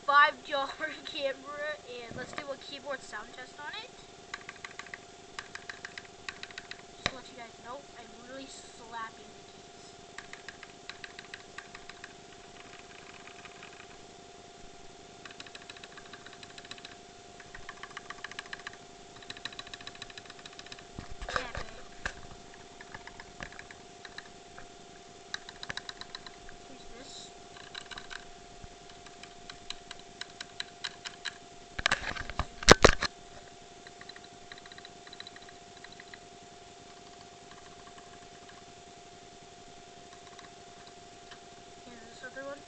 $5 camera, and let's do a keyboard sound test on it. Just to let you guys know, I'm really slapping the keys. Epic. Here's this. Here's this other one.